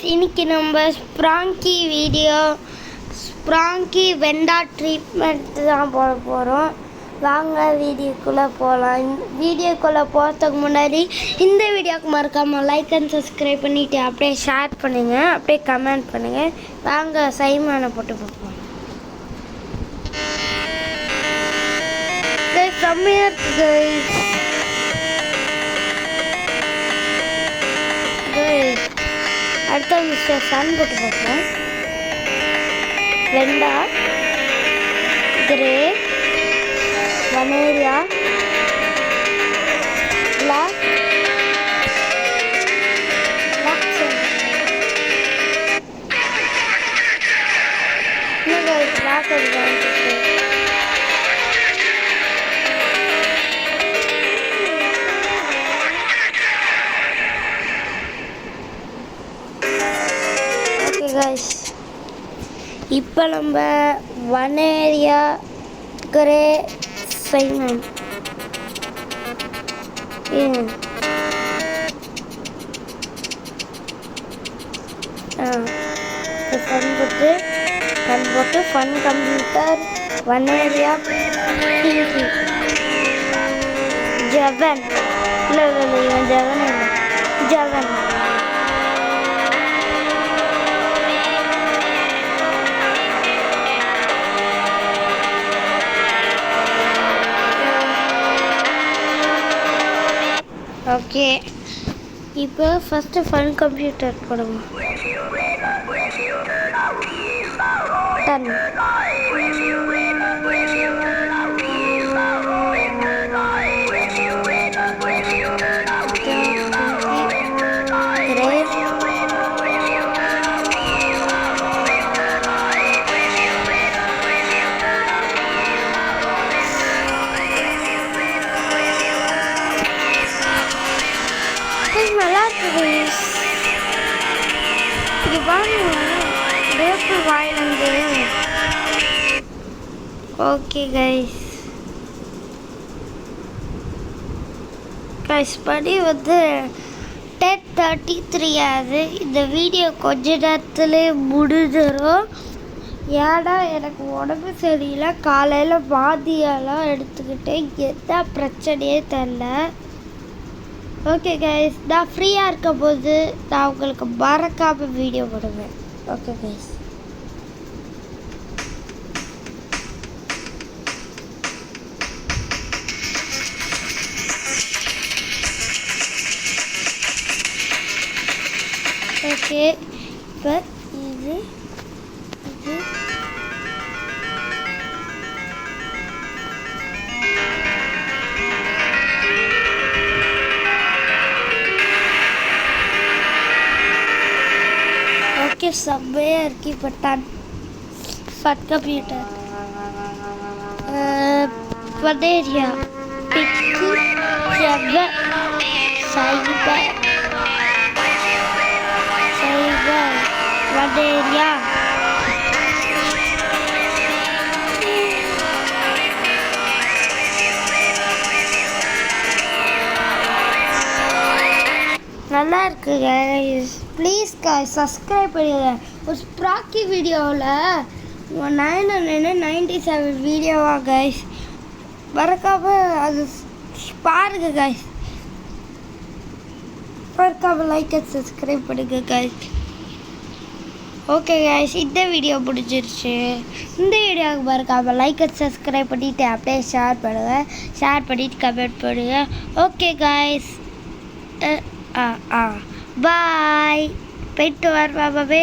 இன்னைக்கு நம்ம ஸ்ப்ராங்கி வெண்டா ட்ரீட்மெண்ட் தான் போட போகிறோம். வாங்க வீடியோக்குள்ளே போகலாம். வீடியோக்குள்ளே போகிறதுக்கு முன்னாடி இந்த வீடியோக்கு மறக்காமல் லைக் அண்ட் சப்ஸ்கிரைப் பண்ணிவிட்டு அப்படியே ஷேர் பண்ணுங்கள், அப்படியே கமெண்ட் பண்ணுங்கள். வாங்க சைமானை போட்டு பார்ப்போம். அடுத்த மிஸ்டர் சன் போட்டு பார்ப்போம். வெண்டா, கிரே, வனேரியா, பிளாக், இப்போ நம்ம வனேரியா, கிரே, சைமன் போட்டு ஃபன் கம்ப்யூட்டர், வனேரியா, பிங்கி, ஜவன் இல்லை இவன் ஜவன் இல்லை ஜவன். ஓகே, இப்போ ஃபஸ்ட்டு ஃபன் கம்ப்யூட்டர் போடுவோம். டன் நல்லா இருக்குது. இது பாருங்க, வேப்பல் வாயிலிருந்து. ஓகே கைஸ் படி வந்து 10:33 ஆகுது. இந்த வீடியோ கொஞ்ச நேரத்தில் முடிஞ்சிடும். ஏன்னா எனக்கு உடம்பு சரியில்லை. காலையில் பாதியெல்லாம் எடுத்துக்கிட்டேன். எந்த பிரச்சனையே தெரில. ஓகே கைஸ், நான் ஃப்ரீயாக இருக்கும் போது நான் உங்களுக்கு மறக்காமல் வீடியோ போடுவேன். Okay guys, okay. இப்போ இது ஓகே செம்மையாக இருக்கு. இப்போ ஃபன் கம்ப்யூட்டர், வனேரியா, பிங்கி, ஜவன், சைமன், வனேரியா, நல்லா இருக்கு கைஸ். ப்ளீஸ் கைஸ் சப்ஸ்கிரைப் பண்ணிடுங்க. ஒரு ஸ்ப்ராக்கி வீடியோவில் 997 வீடியோவா கைஸ், மறக்காமல் அது பாருங்க கைஸ். மறக்காமல் லைக் அண்ட் சப்ஸ்கிரைப் பண்ணுங்க கைஸ். ஓகே கைஸ், இந்த வீடியோ பிடிச்சிருச்சு. இந்த வீடியோவுக்கு மறக்காமல் லைக் அண்ட் சப்ஸ்கிரைப் பண்ணிவிட்டு அப்படியே ஷேர் பண்ணுங்கள், ஷேர் பண்ணிவிட்டு கமெண்ட் பண்ணுங்கள். ஓகே கைஸ், பாய். போயிட்டு வர பாபாவே.